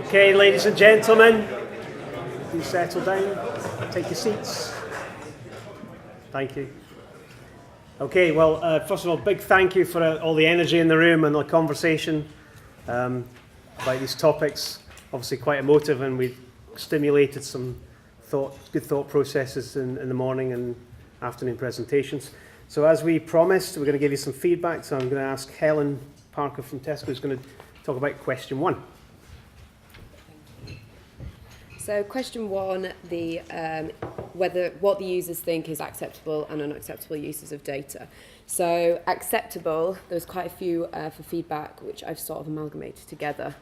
Okay, ladies and gentlemen, please settle down, take your seats. Thank you. Okay, well, first of all, big thank you for all the energy in the room and the conversation about these topics. Obviously quite emotive, and we've stimulated some good thought processes in the morning and afternoon presentations. So as we promised, we're going to give you some feedback. So I'm going to ask Helen Parker from Tesco, who's going to talk about question 1. So question 1, what the users think is acceptable and unacceptable uses of data. So acceptable, there was quite a few for feedback, which I've sort of amalgamated together.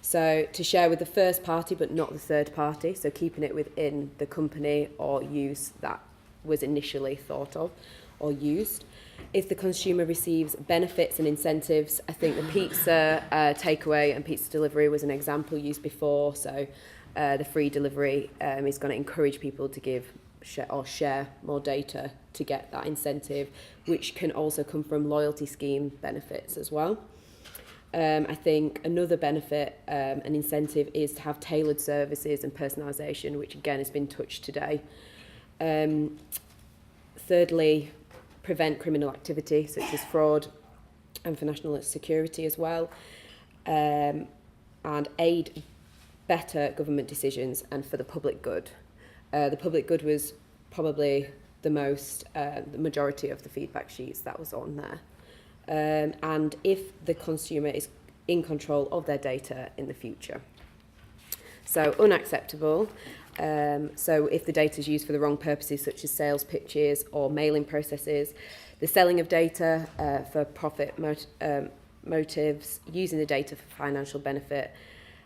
So to share with the first party, but not the third party. So keeping it within the company or use that was initially thought of or used. If the consumer receives benefits and incentives, I think the pizza takeaway and pizza delivery was an example used before. So the free delivery is going to encourage people to share more data to get that incentive, which can also come from loyalty scheme benefits as well. I think another benefit and incentive is to have tailored services and personalisation, which again has been touched today. Thirdly, prevent criminal activity such as fraud and for national security as well, and aid better government decisions and for the public good. The public good was probably the majority of the feedback sheets that was on there. And if the consumer is in control of their data in the future. So unacceptable. So if the data is used for the wrong purposes, such as sales pitches or mailing processes, the selling of data for profit motives, using the data for financial benefit,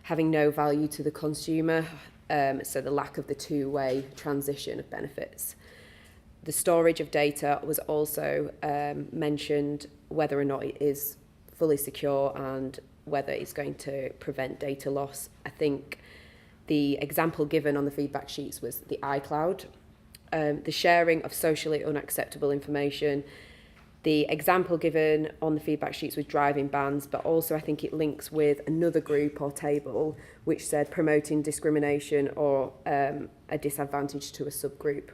having no value to the consumer, so the lack of the two-way transition of benefits. The storage of data was also mentioned, whether or not it is fully secure and whether it's going to prevent data loss. I think the example given on the feedback sheets was the iCloud, the sharing of socially unacceptable information. The example given on the feedback sheets was driving bans, but also I think it links with another group or table which said promoting discrimination or a disadvantage to a subgroup,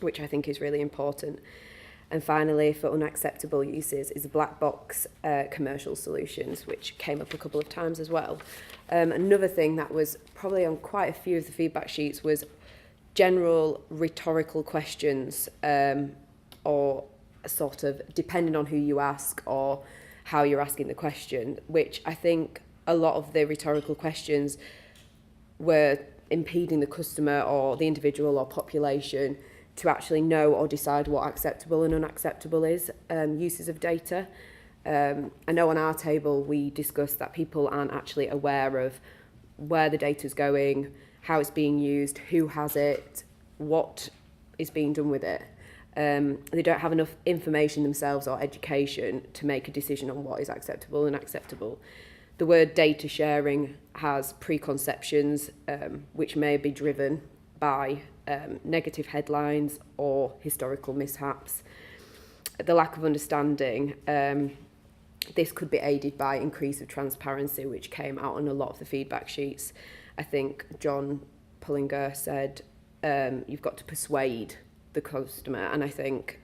which I think is really important. And finally, for unacceptable uses is black box commercial solutions, which came up a couple of times as well. Another thing that was probably on quite a few of the feedback sheets was general rhetorical questions or sort of depending on who you ask or how you're asking the question, which I think a lot of the rhetorical questions were impeding the customer or the individual or population to actually know or decide what acceptable and unacceptable is, uses of data. I know on our table we discussed that people aren't actually aware of where the data is going, how it's being used, who has it, what is being done with it. They don't have enough information themselves or education to make a decision on what is acceptable and unacceptable. The word data sharing has preconceptions which may be driven by negative headlines or historical mishaps. The lack of understanding, this could be aided by increase of transparency, which came out on a lot of the feedback sheets. I think John Pullinger said you've got to persuade the customer, and I think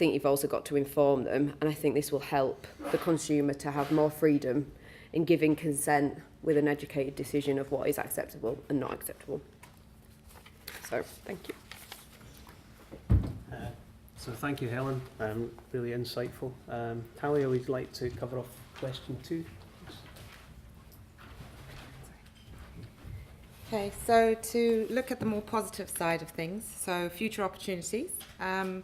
you've also got to inform them, and I think this will help the consumer to have more freedom in giving consent with an educated decision of what is acceptable and not acceptable. So, thank you. So thank you, Helen. Really insightful. Talia, would you like to cover off question 2? Okay, so to look at the more positive side of things, so future opportunities. I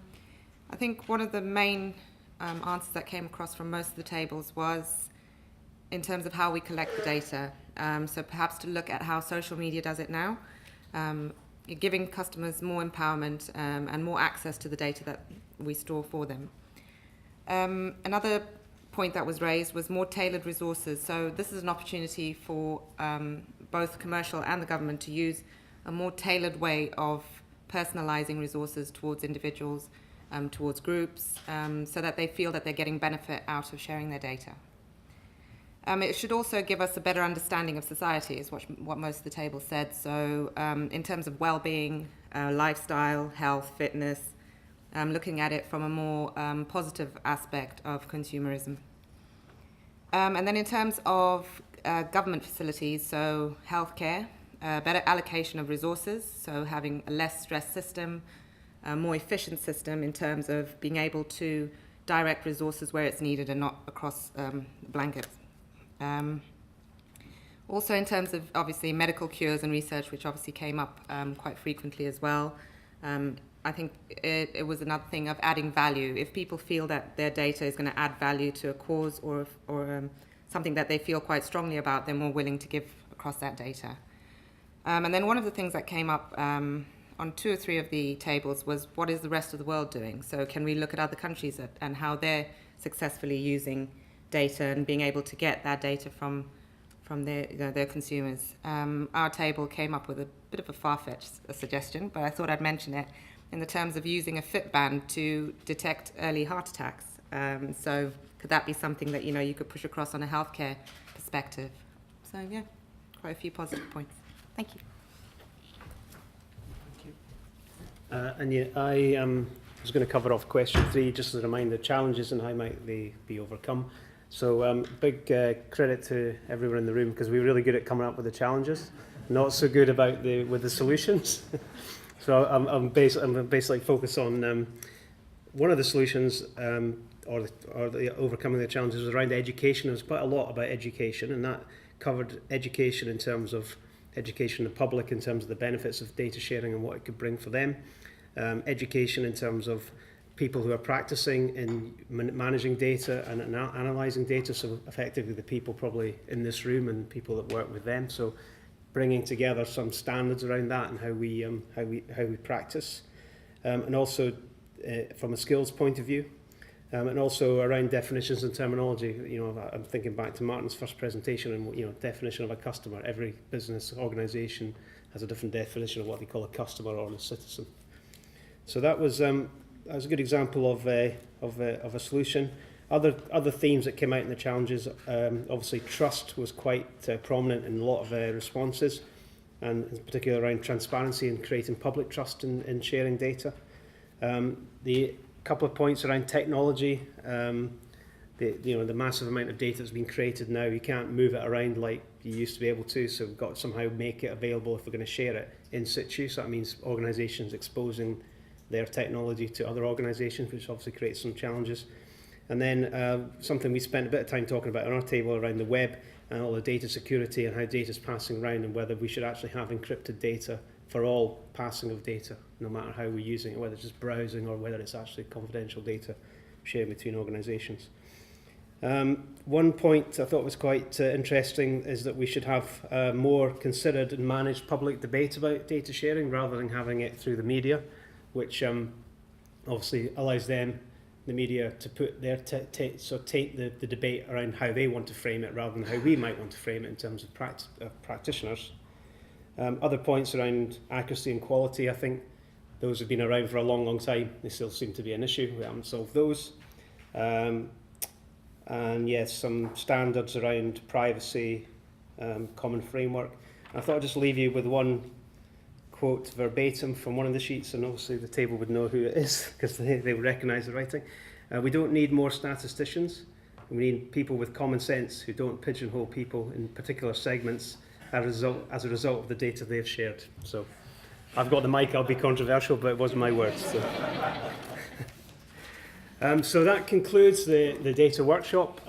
think one of the main answers that came across from most of the tables was in terms of how we collect the data. So perhaps to look at how social media does it now, giving customers more empowerment and more access to the data that we store for them. Another point that was raised was more tailored resources. So this is an opportunity for both commercial and the government to use a more tailored way of personalizing resources towards individuals, towards groups, so that they feel that they're getting benefit out of sharing their data. It should also give us a better understanding of society, is what most of the table said. So in terms of well-being, lifestyle, health, fitness, looking at it from a more positive aspect of consumerism. And then in terms of government facilities, so healthcare, better allocation of resources, so having a less stressed system, a more efficient system in terms of being able to direct resources where it's needed and not across blankets. Also in terms of obviously medical cures and research, which obviously came up quite frequently as well. I think it was another thing of adding value. If people feel that their data is going to add value to a cause or something that they feel quite strongly about, they're more willing to give across that data. And then one of the things that came up on 2 or 3 of the tables was, what is the rest of the world doing? So can we look at other countries and how they're successfully using data and being able to get that data from their consumers? Our table came up with a bit of a far-fetched suggestion, but I thought I'd mention it in the terms of using a Fitband to detect early heart attacks. So could that be something that you could push across on a healthcare perspective? So yeah, quite a few positive points. Thank you. And yeah, I was going to cover off question 3, just as a reminder, challenges and how might they be overcome. So big credit to everyone in the room, because we're really good at coming up with the challenges, not so good with the solutions. So I'm basically focused on one of the solutions or the overcoming the challenges was around education. There was quite a lot about education, and that covered education in terms of education of the public, in terms of the benefits of data sharing and what it could bring for them. Education in terms of people who are practicing in managing data and analysing data, so effectively the people probably in this room and people that work with them. So bringing together some standards around that and how we practice, and also from a skills point of view, and also around definitions and terminology. I'm thinking back to Martin's first presentation and definition of a customer. Every business organisation has a different definition of what they call a customer or a citizen. So that was a good example of a solution. Other themes that came out in the challenges, obviously trust was quite prominent in a lot of responses, and in particular around transparency and creating public trust in sharing data. The couple of points around technology, the massive amount of data that's been created now, you can't move it around like you used to be able to, so we've got to somehow make it available if we're going to share it in situ. So that means organisations exposing their technology to other organisations, which obviously creates some challenges. And then something we spent a bit of time talking about on our table around the web and all the data security and how data is passing around, and whether we should actually have encrypted data for all passing of data, no matter how we're using it, whether it's just browsing or whether it's actually confidential data shared between organisations. One point I thought was quite interesting is that we should have more considered and managed public debate about data sharing rather than having it through the media, which obviously allows them, the media, to put their take the debate around how they want to frame it rather than how we might want to frame it in terms of practitioners. Other points around accuracy and quality, I think those have been around for a long time. They still seem to be an issue. We haven't solved those. And yes, some standards around privacy, common framework. I thought I'd just leave you with one quote verbatim from one of the sheets, and obviously the table would know who it is because they would recognise the writing. We don't need more statisticians. We need people with common sense who don't pigeonhole people in particular segments as a result of the data they've shared. So I've got the mic, I'll be controversial, but it wasn't my words. So that concludes the data workshop.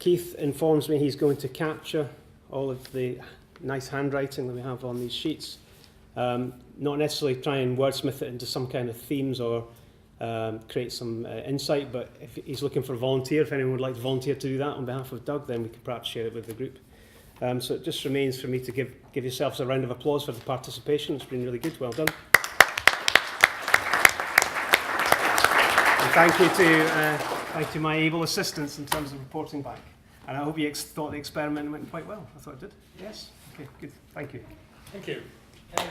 Keith informs me he's going to capture all of the nice handwriting that we have on these sheets. Not necessarily try and wordsmith it into some kind of themes or create some insight, but if he's looking for a volunteer, if anyone would like to volunteer to do that on behalf of Doug, then we could perhaps share it with the group. So it just remains for me to give yourselves a round of applause for the participation. It's been really good. Well done. And thank you my able assistants in terms of reporting back. And I hope you thought the experiment went quite well. I thought it did. Yes? Okay, good. Thank you. Thank you. Can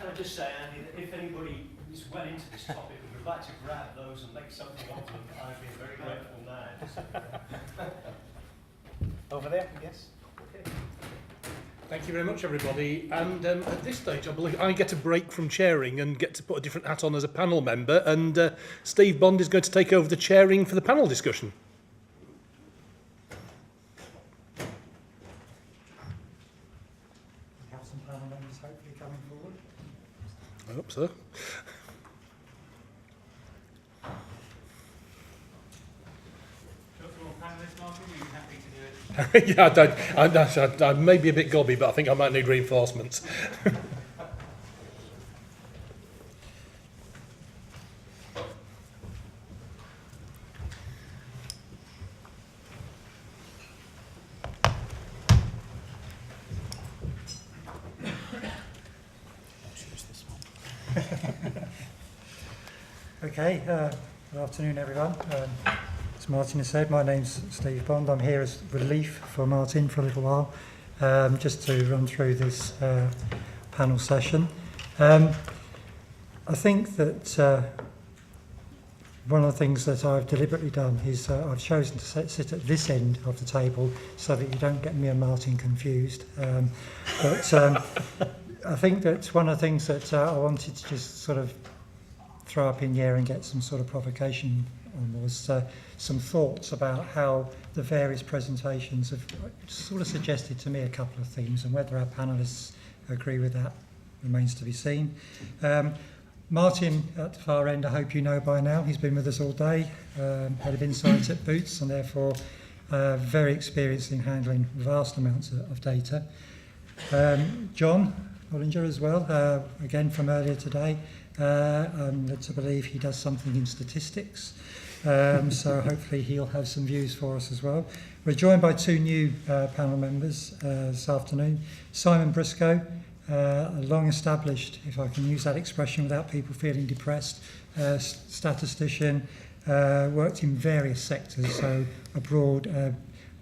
I just say, Andy, that if anybody is well into this topic and would like to grab those and make something of them, I'd be very grateful now. over there, yes. Okay. Thank you very much, everybody. And at this stage, I believe I get a break from chairing and get to put a different hat on as a panel member. And Steve Bond is going to take over the chairing for the panel discussion. We have some panel members hopefully coming forward. I hope so. Yeah, I may be a bit gobby, but I think I might need reinforcements. Okay, good afternoon everyone. As Martin has said, my name's Steve Bond. I'm here as relief for Martin for a little while, just to run through this panel session. I think that one of the things that I've deliberately done is I've chosen to sit at this end of the table so that you don't get me and Martin confused. But I think that one of the things that I wanted to just sort of throw up in the air and get some sort of provocation on was some thoughts about how the various presentations have sort of suggested to me a couple of themes, and whether our panellists agree with that remains to be seen. Martin at the far end, I hope you know by now, he's been with us all day, head of insights at Boots, and therefore very experienced in handling vast amounts of data. John Hollinger as well, again from earlier today. I'm led to believe he does something in statistics, so hopefully he'll have some views for us as well. We're joined by two new panel members this afternoon. Simon Briscoe, a long-established, if I can use that expression without people feeling depressed, statistician, worked in various sectors, so a broad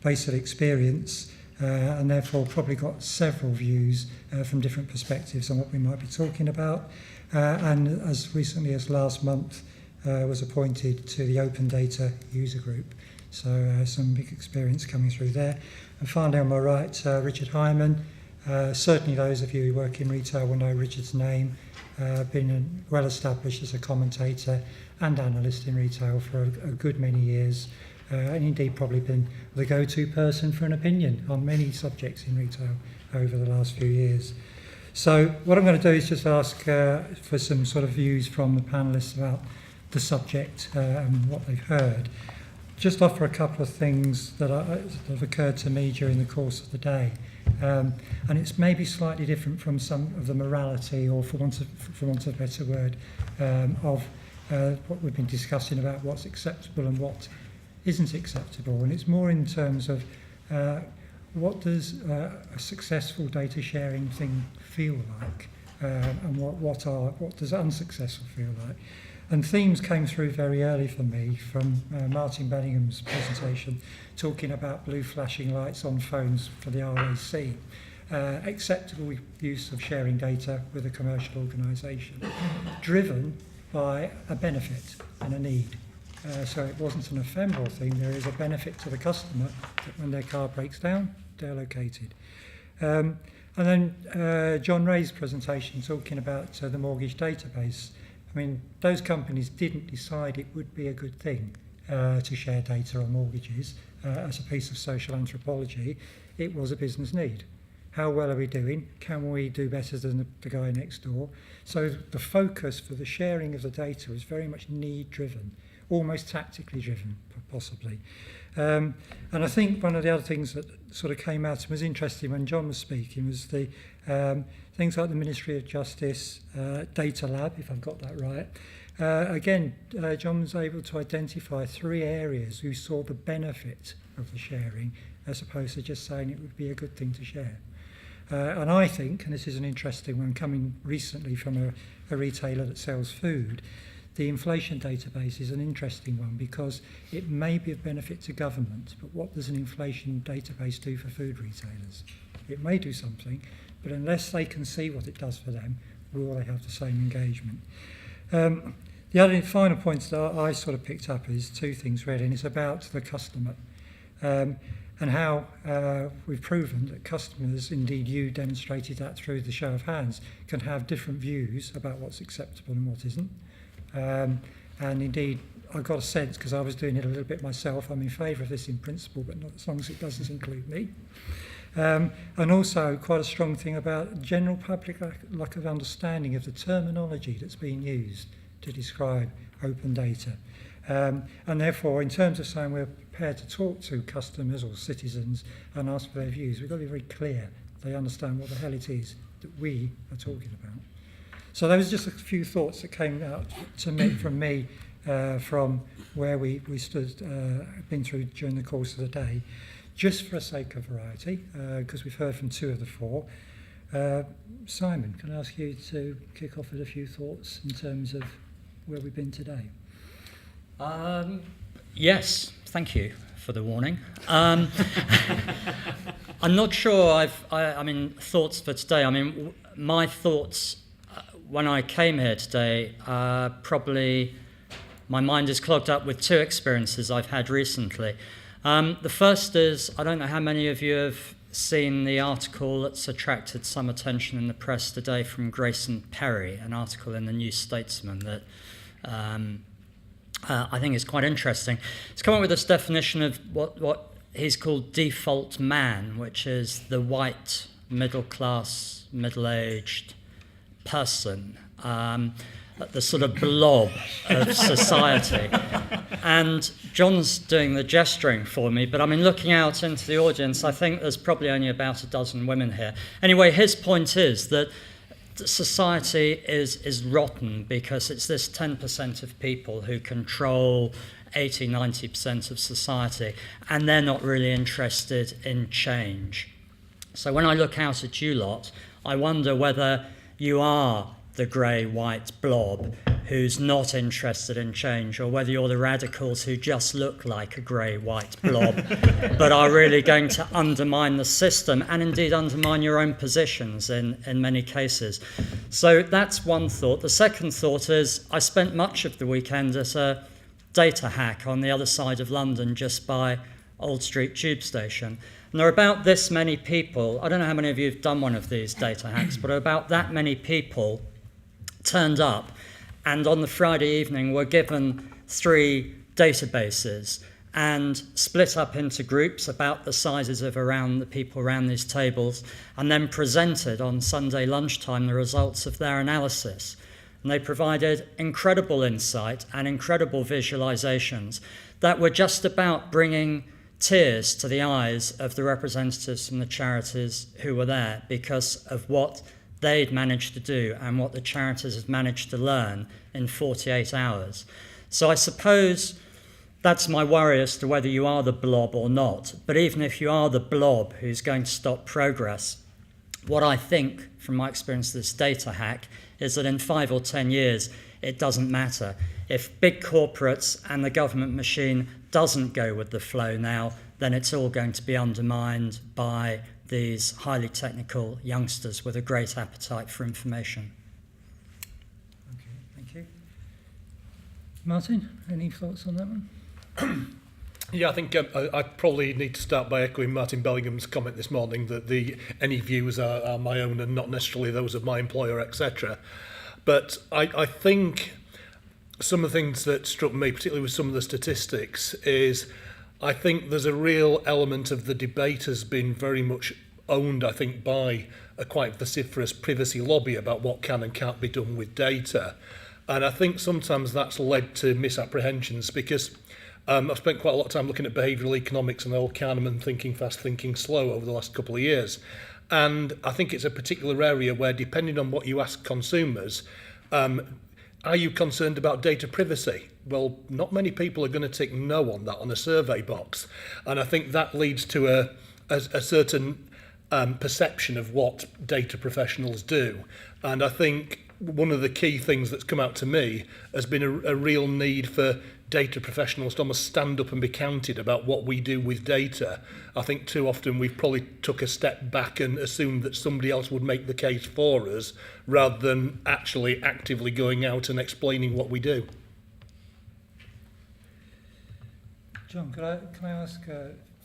base of experience, and therefore probably got several views from different perspectives on what we might be talking about. And as recently as last month was appointed to the Open Data User Group. So some big experience coming through there. And finally on my right, Richard Hyman. Certainly those of you who work in retail will know Richard's name. Been well established as a commentator and analyst in retail for a good many years. And indeed probably been the go-to person for an opinion on many subjects in retail over the last few years. So what I'm going to do is just ask for some sort of views from the panellists about the subject and what they've heard. Just offer a couple of things that have occurred to me during the course of the day. And it's maybe slightly different from some of the morality, or for want of a better word, of what we've been discussing about what's acceptable and what isn't acceptable. And it's more in terms of what does a successful data sharing thing feel like, and what does unsuccessful feel like? And themes came through very early for me from Martin Bellingham's presentation, talking about blue flashing lights on phones for the RAC, acceptable use of sharing data with a commercial organisation, driven by a benefit and a need. So it wasn't an ephemeral thing. There is a benefit to the customer that when their car breaks down, they're located. And then John Ray's presentation talking about the mortgage database. I mean, those companies didn't decide it would be a good thing to share data on mortgages as a piece of social anthropology. It was a business need. How well are we doing? Can we do better than the guy next door? So the focus for the sharing of the data was very much need-driven, almost tactically driven, possibly. And I think one of the other things that sort of came out and was interesting when John was speaking was the things like the Ministry of Justice, Data Lab, if I've got that right. Again, John was able to identify 3 areas who saw the benefit of the sharing, as opposed to just saying it would be a good thing to share. And I think, and this is an interesting one, coming recently from a retailer that sells food, the inflation database is an interesting one because it may be of benefit to government, but what does an inflation database do for food retailers? It may do something, but unless they can see what it does for them, will they have the same engagement? The other final points that I sort of picked up is 2 things really, and it's about the customer. and how we've proven that customers, indeed you demonstrated that through the show of hands, can have different views about what's acceptable and what isn't. And indeed, I got a sense, because I was doing it a little bit myself, I'm in favour of this in principle, but not as long as it doesn't include me. And also quite a strong thing about general public lack of understanding of the terminology that's being used to describe open data. And therefore, in terms of saying we're prepared to talk to customers or citizens and ask for their views, we've got to be very clear they understand what the hell it is that we are talking about. So those are just a few thoughts that came out to me from where we stood, been through during the course of the day, just for the sake of variety, because we've heard from 2 of the 4. Simon, can I ask you to kick off with a few thoughts in terms of where we've been today? Yes, thank you for the warning. I'm not sure I mean, thoughts for today. I mean, my thoughts when I came here today, probably my mind is clogged up with 2 experiences I've had recently. The first is, I don't know how many of you have seen the article that's attracted some attention in the press today from Grayson Perry, an article in the New Statesman that I think is quite interesting. It's come up with this definition of what he's called default man, which is the white, middle-class, middle-aged person, the sort of blob of society. And John's doing the gesturing for me, but I mean, looking out into the audience, I think there's probably only about a dozen women here. Anyway, his point is that society is rotten because it's this 10% of people who control 80-90% of society, and they're not really interested in change. So when I look out at you lot, I wonder whether you are the grey-white blob who's not interested in change, or whether you're the radicals who just look like a grey-white blob but are really going to undermine the system and indeed undermine your own positions in many cases. So that's one thought. The second thought is I spent much of the weekend at a data hack on the other side of London, just by Old Street Tube Station. And there are about this many people, I don't know how many of you have done one of these data hacks, but about that many people turned up and on the Friday evening were given 3 databases and split up into groups about the sizes of around the people around these tables, and then presented on Sunday lunchtime the results of their analysis. And they provided incredible insight and incredible visualizations that were just about bringing tears to the eyes of the representatives from the charities who were there, because of what they'd managed to do and what the charities had managed to learn in 48 hours. So I suppose that's my worry as to whether you are the blob or not. But even if you are the blob who's going to stop progress, what I think from my experience of this data hack is that in 5 or 10 years, it doesn't matter. If big corporates and the government machine doesn't go with the flow now, then it's all going to be undermined by these highly technical youngsters with a great appetite for information. Okay, thank you. Martin, any thoughts on that one? Yeah, I think I probably need to start by echoing Martin Bellingham's comment this morning that any views are my own and not necessarily those of my employer, etc. But I think some of the things that struck me, particularly with some of the statistics, is I think there's a real element of the debate has been very much owned, I think, by a quite vociferous privacy lobby about what can and can't be done with data. And I think sometimes that's led to misapprehensions, because I've spent quite a lot of time looking at behavioural economics and the old Kahneman thinking fast, thinking slow over the last couple of years. And I think it's a particular area where, depending on what you ask consumers, are you concerned about data privacy? Well, not many people are going to tick no on that on a survey box. And I think that leads to a certain perception of what data professionals do. And I think one of the key things that's come out to me has been a real need for data professionals to almost stand up and be counted about what we do with data. I think too often we've probably took a step back and assumed that somebody else would make the case for us, rather than actually actively going out and explaining what we do. John, can I ask,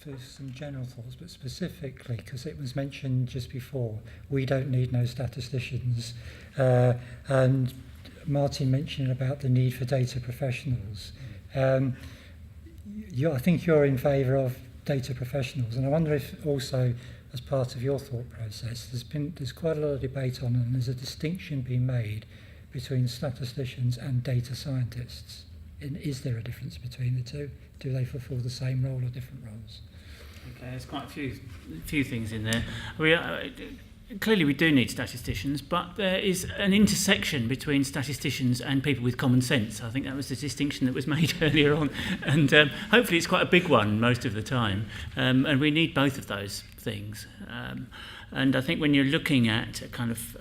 for some general thoughts, but specifically, because it was mentioned just before, we don't need no statisticians. And Martin mentioned about the need for data professionals. I think you're in favour of data professionals, and I wonder if also, as part of your thought process, there's quite a lot of debate on, and there's a distinction being made between statisticians and data scientists. And is there a difference between the two? Do they fulfil the same role or different roles? Okay, there's quite a few things in there. Clearly we do need statisticians, but there is an intersection between statisticians and people with common sense. I think that was the distinction that was made earlier on, and hopefully it's quite a big one most of the time, and we need both of those things. And I think when you're looking at a kind of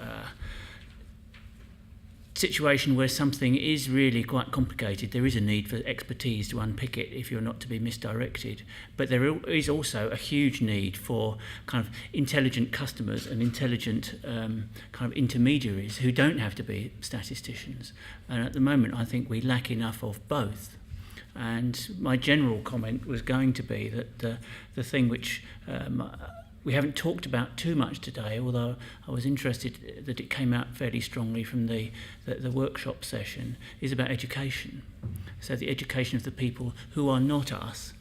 situation where something is really quite complicated, there is a need for expertise to unpick it if you're not to be misdirected. But there is also a huge need for kind of intelligent customers and intelligent kind of intermediaries who don't have to be statisticians. And at the moment, I think we lack enough of both. And my general comment was going to be that the thing which we haven't talked about too much today, although I was interested that it came out fairly strongly from the workshop session, is about education. So the education of the people who are not us,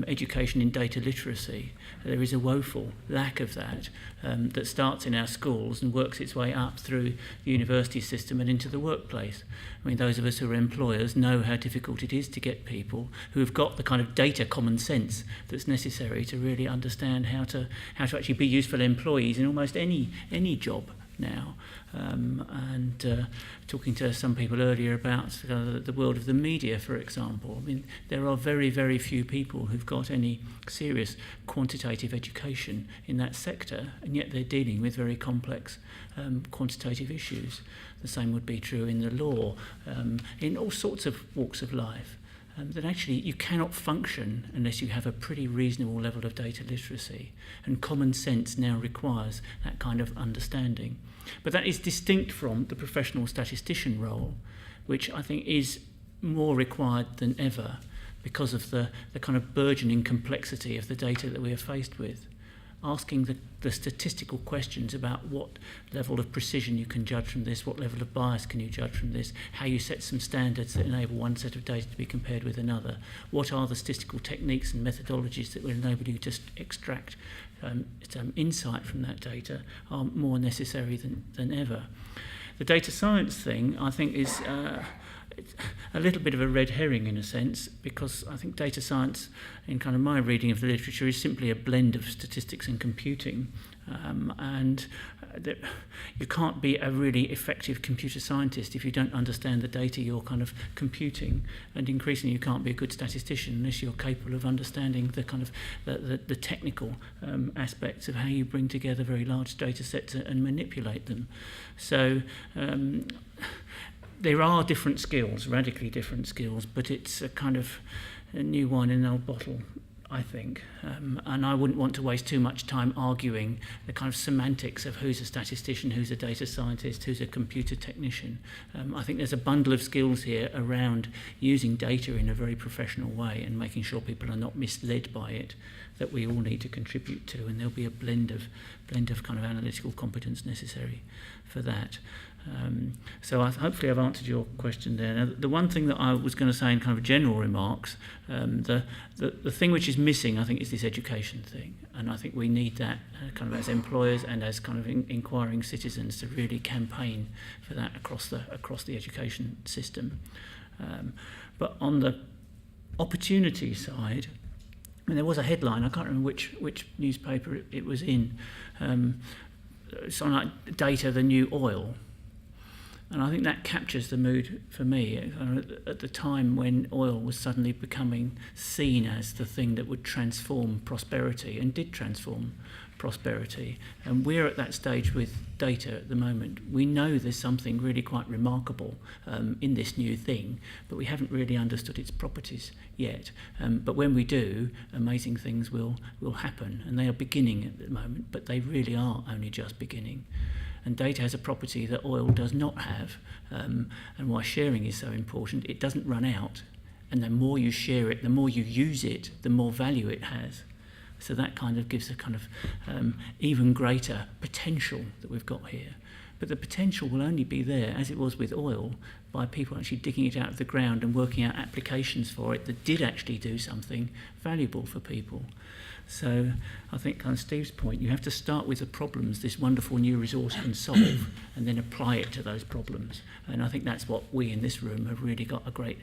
education in data literacy. There is a woeful lack of that that starts in our schools and works its way up through the university system and into the workplace. I mean, those of us who are employers know how difficult it is to get people who have got the kind of data common sense that's necessary to really understand how to actually be useful employees in almost any job now. And talking to some people earlier about the world of the media, for example, I mean, there are very, very few people who've got any serious quantitative education in that sector, and yet they're dealing with very complex quantitative issues. The same would be true in the law, in all sorts of walks of life. That actually you cannot function unless you have a pretty reasonable level of data literacy, and common sense now requires that kind of understanding. But that is distinct from the professional statistician role, which I think is more required than ever because of the kind of burgeoning complexity of the data that we are faced with. Asking the statistical questions about what level of precision you can judge from this, what level of bias can you judge from this, how you set some standards that enable one set of data to be compared with another, what are the statistical techniques and methodologies that will enable you to extract some insight from that data are more necessary than ever. The data science thing, I think, is a little bit of a red herring in a sense, because I think data science, in kind of my reading of the literature, is simply a blend of statistics and computing, and you can't be a really effective computer scientist if you don't understand the data you're kind of computing, and increasingly you can't be a good statistician unless you're capable of understanding the kind of the technical aspects of how you bring together very large data sets and manipulate them. So there are different skills, radically different skills, but it's a kind of a new wine in an old bottle, I think. And I wouldn't want to waste too much time arguing the kind of semantics of who's a statistician, who's a data scientist, who's a computer technician. I think there's a bundle of skills here around using data in a very professional way and making sure people are not misled by it that we all need to contribute to, and there'll be a blend of kind of analytical competence necessary for that. So hopefully I've answered your question there. Now, the one thing that I was going to say in kind of general remarks, the thing which is missing, I think, is this education thing. And I think we need that kind of as employers and as kind of inquiring citizens to really campaign for that across the education system. But on the opportunity side, I mean, there was a headline, I can't remember which newspaper it was in, something like data, the new oil. And I think that captures the mood for me at the time when oil was suddenly becoming seen as the thing that would transform prosperity, and did transform prosperity. And we're at that stage with data at the moment. We know there's something really quite remarkable in this new thing, but we haven't really understood its properties yet. But when we do, amazing things will happen, and they are beginning at the moment, but they really are only just beginning. And data has a property that oil does not have, and why sharing is so important. It doesn't run out, and the more you share it, the more you use it, the more value it has. So that kind of gives a kind of even greater potential that we've got here. But the potential will only be there, as it was with oil, by people actually digging it out of the ground and working out applications for it that did actually do something valuable for people. So I think, kind of Steve's point, you have to start with the problems this wonderful new resource can solve and then apply it to those problems. And I think that's what we in this room have really got a great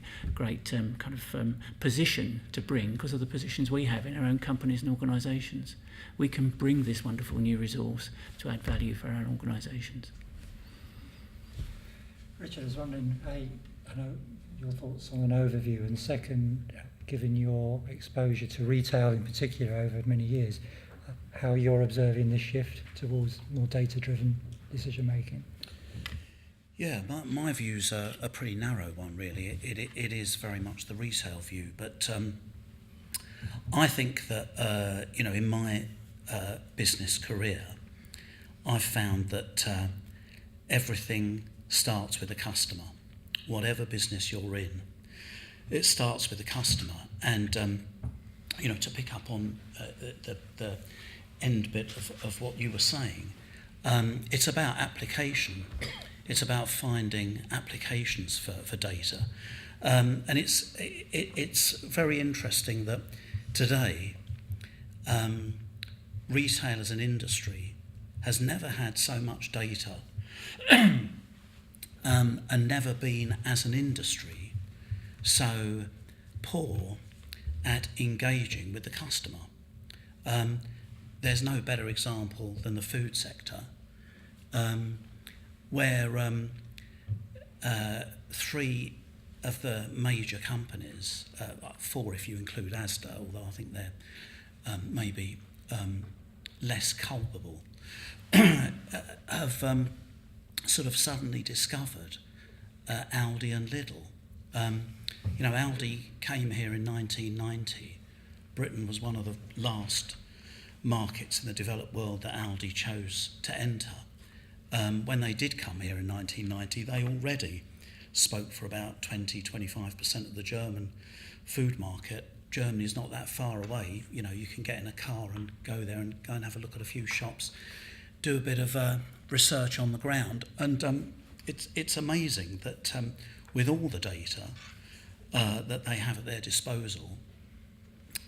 position to bring, because of the positions we have in our own companies and organisations. We can bring this wonderful new resource to add value for our organisations. Richard, I was wondering, I know your thoughts on an overview, and second, given your exposure to retail in particular over many years, how you're observing this shift towards more data-driven decision making? Yeah, my views are a pretty narrow one, really. It is very much the retail view, but I think that in my business career, I've found that everything starts with a customer. Whatever business you're in, it starts with the customer. And to pick up on the end bit of what you were saying, it's about application. It's about finding applications for data, and it's very interesting that today retail as an industry has never had so much data and never been, as an industry, so poor at engaging with the customer. There's no better example than the food sector, where three of the major companies, 4 if you include Asda, although I think they're maybe less culpable, have sort of suddenly discovered Aldi and Lidl. Aldi came here in 1990. Britain was one of the last markets in the developed world that Aldi chose to enter. When they did come here in 1990, they already spoke for about 20-25% of the German food market. Germany's not that far away. You can get in a car and go there and go and have a look at a few shops, do a bit of research on the ground, and it's amazing that with all the data that they have at their disposal,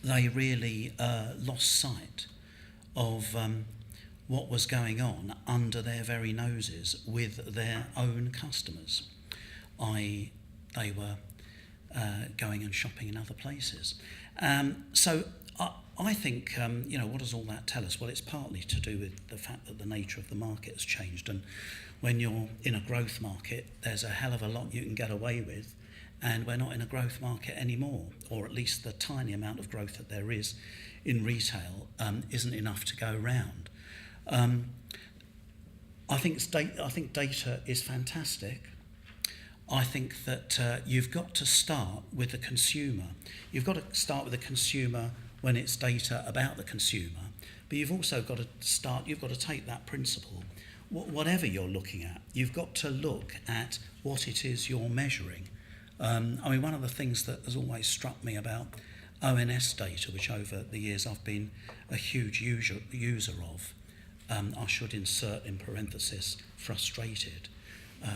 they really lost sight of what was going on under their very noses with their own customers. They were going and shopping in other places. So I think, what does all that tell us? Well, it's partly to do with the fact that the nature of the market has changed, and when you're in a growth market, there's a hell of a lot you can get away with, and we're not in a growth market anymore, or at least the tiny amount of growth that there is in retail isn't enough to go round. I think data is fantastic. I think that you've got to start with the consumer. You've got to start with the consumer when it's data about the consumer, but you've also got to take that principle. Whatever you're looking at, you've got to look at what it is you're measuring. One of the things that has always struck me about ONS data, which over the years I've been a huge user of, I should insert in parenthesis frustrated,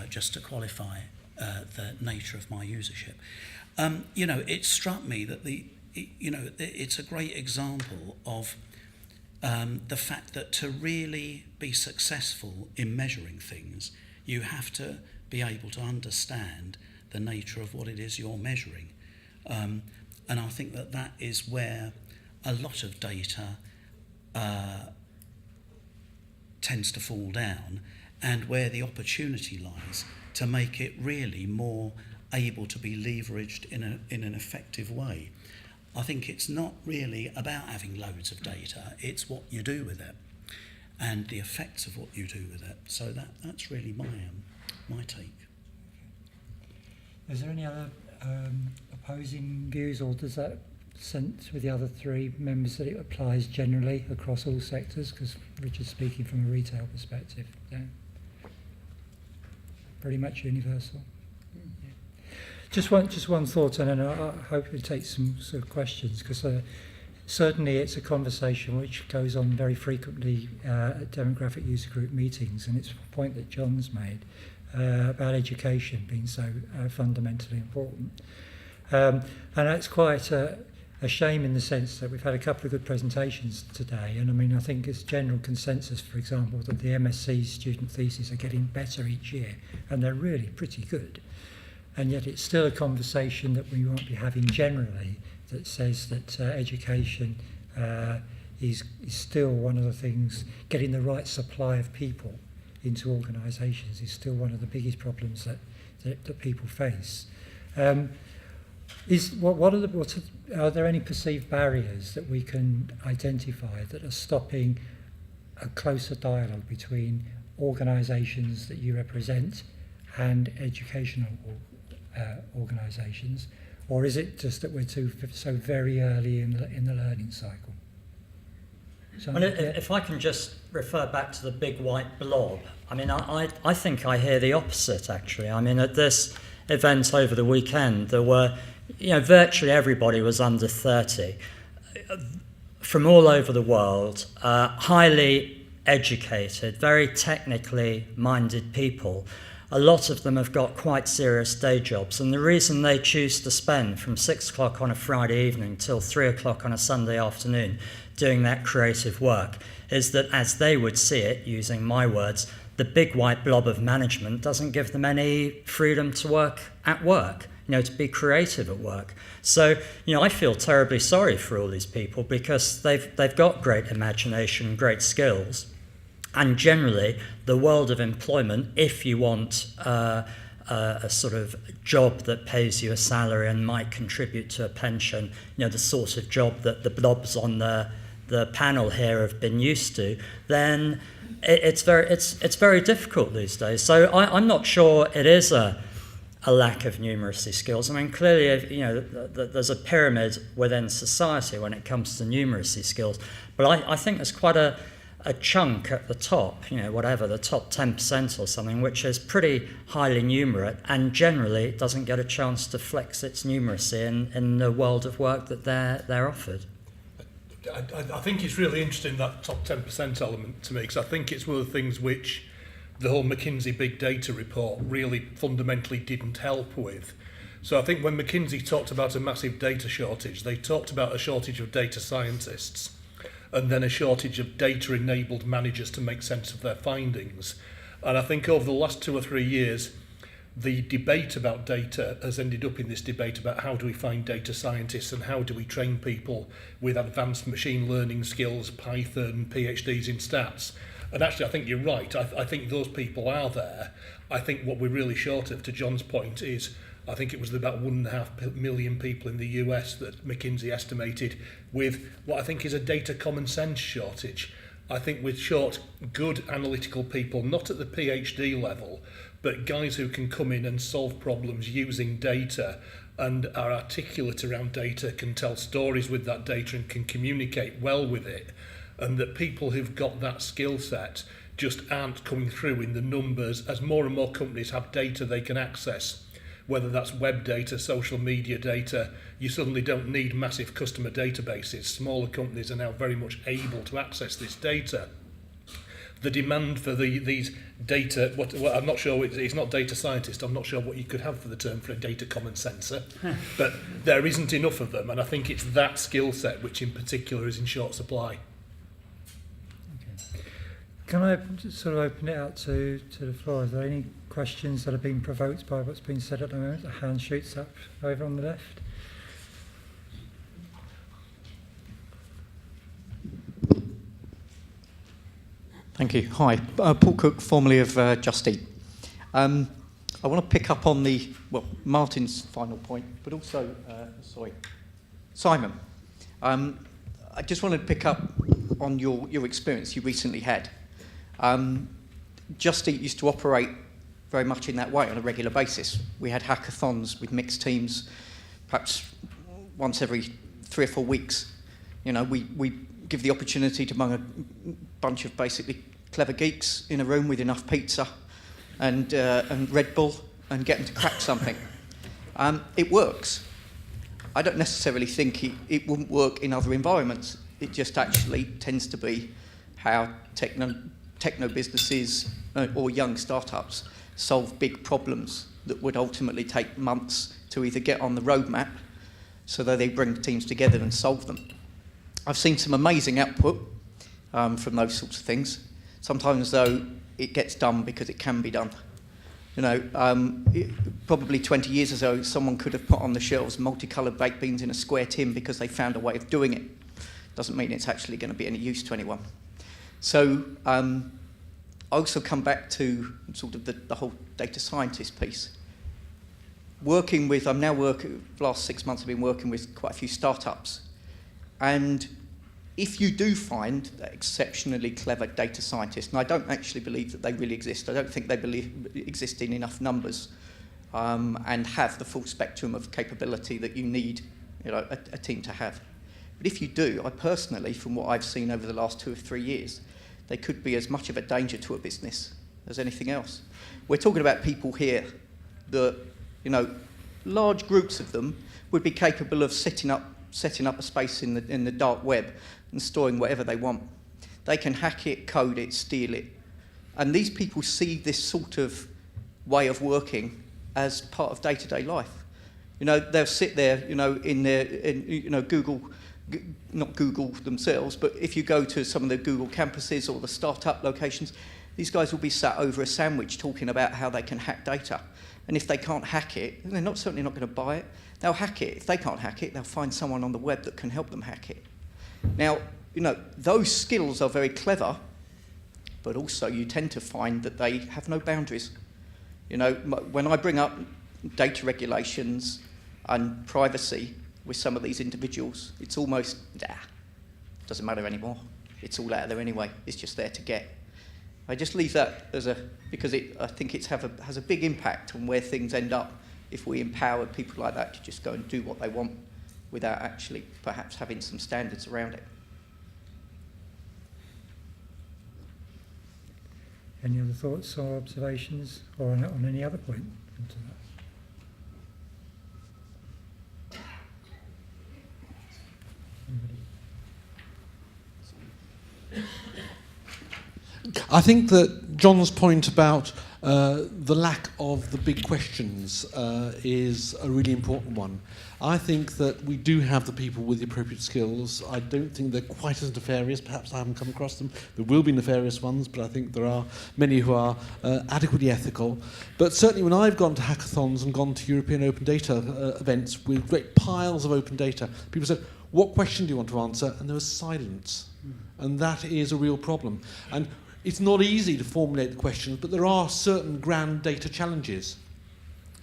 just to qualify the nature of my usership. It struck me that it's a great example of the fact that to really be successful in measuring things, you have to be able to understand the nature of what it is you're measuring. And I think that is where a lot of data tends to fall down, and where the opportunity lies to make it really more able to be leveraged in an effective way. I think it's not really about having loads of data, it's what you do with it and the effects of what you do with it. So that's really my take. Is there any other opposing views, or does that sense with the other 3 members that it applies generally across all sectors? Because Richard's speaking from a retail perspective. Yeah. Pretty much universal. Yeah. Just one thought, and then I hope we take some sort of questions, because certainly it's a conversation which goes on very frequently at demographic user group meetings, and it's a point that John's made about education being so fundamentally important. And that's quite a shame in the sense that we've had a couple of good presentations today, and I mean I think it's general consensus, for example, that the MSc student theses are getting better each year, and they're really pretty good. And yet it's still a conversation that we won't be having generally that says that education is still one of the things, getting the right supply of people into organisations is still one of the biggest problems that people face. Are there any perceived barriers that we can identify that are stopping a closer dialogue between organisations that you represent and educational organisations, or is it just that we're so very early in the learning cycle? So, well, if I can just refer back to the big white blob, I mean, I think I hear the opposite, actually. I mean, at this event over the weekend, there were, virtually everybody was under 30 from all over the world, highly educated, very technically minded people. A lot of them have got quite serious day jobs, and the reason they choose to spend from 6 o'clock on a Friday evening till 3 o'clock on a Sunday afternoon doing that creative work is that, as they would see it, using my words, the big white blob of management doesn't give them any freedom to work, to be creative at work. So, I feel terribly sorry for all these people because they've got great imagination, great skills. And generally, the world of employment, if you want a sort of job that pays you a salary and might contribute to a pension, the sort of job that the blobs on the panel here have been used to, then it's very difficult these days. So I'm not sure it is a lack of numeracy skills. I mean, clearly, there's a pyramid within society when it comes to numeracy skills, but I think there's quite a chunk at the top, the top 10% or something, which is pretty highly numerate and generally doesn't get a chance to flex its numeracy in the world of work that they're offered. I think it's really interesting, that top 10% element to me, because I think it's one of the things which the whole McKinsey Big Data report really fundamentally didn't help with. So I think when McKinsey talked about a massive data shortage, they talked about a shortage of data scientists and then a shortage of data-enabled managers to make sense of their findings. And I think over the last 2 or 3 years, the debate about data has ended up in this debate about how do we find data scientists and how do we train people with advanced machine learning skills, Python, PhDs in stats. And actually, I think you're right. I think those people are there. I think what we're really short of, to John's point, is I think it was about 1.5 million people in the US that McKinsey estimated with what I think is a data common sense shortage. I think we're short good analytical people, not at the PhD level, but guys who can come in and solve problems using data and are articulate around data, can tell stories with that data and can communicate well with it. And that people who've got that skill set just aren't coming through in the numbers as more and more companies have data they can access. Whether that's web data, social media data, you suddenly don't need massive customer databases. Smaller companies are now very much able to access this data. The demand for these data, I'm not sure, it's not data scientist, I'm not sure what you could have for the term for a data common sensor, but there isn't enough of them, and I think it's that skill set which in particular is in short supply. Can I just sort of open it out to the floor? Are there any questions that have been provoked by what's been said at the moment? A hand shoots up over on the left. Thank you. Hi, Paul Cook, formerly of Just Eat. I want to pick up on Martin's final point, but also, Simon. I just wanted to pick up on your experience you recently had. Just Eat used to operate very much in that way on a regular basis. We had hackathons with mixed teams, perhaps once every 3 or 4 weeks. We give the opportunity to among a bunch of basically clever geeks in a room with enough pizza and Red Bull and get them to crack something. It works. I don't necessarily think it wouldn't work in other environments. It just actually tends to be how techno businesses or young startups solve big problems that would ultimately take months to either get on the roadmap so that they bring teams together and solve them. I've seen some amazing output from those sorts of things. Sometimes, though, it gets done because it can be done. You know, probably 20 years ago, someone could have put on the shelves multicoloured baked beans in a square tin because they found a way of doing it. Doesn't mean it's actually going to be any use to anyone. So I also come back to sort of the whole data scientist piece. The last 6 months I've been working with quite a few startups. And if you do find that exceptionally clever data scientist, and I don't actually believe that they really exist, I don't think they exist in enough numbers and have the full spectrum of capability that you need, you know, a team to have. But if you do, I personally, from what I've seen over the last 2 or 3 years, they could be as much of a danger to a business as anything else. We're talking about people here that, you know, large groups of them would be capable of setting up a space in the dark web and storing whatever they want. They can hack it, code it, steal it. And these people see this sort of way of working as part of day-to-day life. You know, they'll sit there, you know, Google, not Google themselves, but if you go to some of the Google campuses or the startup locations, these guys will be sat over a sandwich talking about how they can hack data. And if they can't hack it, they're certainly not going to buy it. They'll hack it. If they can't hack it, they'll find someone on the web that can help them hack it. Now, you know, those skills are very clever, but also you tend to find that they have no boundaries. You know, when I bring up data regulations and privacy with some of these individuals, it's almost, doesn't matter anymore. It's all out there anyway. It's just there to get. I just leave that because I think it has a big impact on where things end up if we empower people like that to just go and do what they want without actually perhaps having some standards around it. Any other thoughts or observations, or on any other point into that? I think that John's point about the lack of the big questions is a really important one. I think that we do have the people with the appropriate skills. I don't think they're quite as nefarious. Perhaps I haven't come across them. There will be nefarious ones, but I think there are many who are adequately ethical. But certainly when I've gone to hackathons and gone to European open data events with great piles of open data, people said, what question do you want to answer? And there was silence. And that is a real problem. And it's not easy to formulate the questions, but there are certain grand data challenges.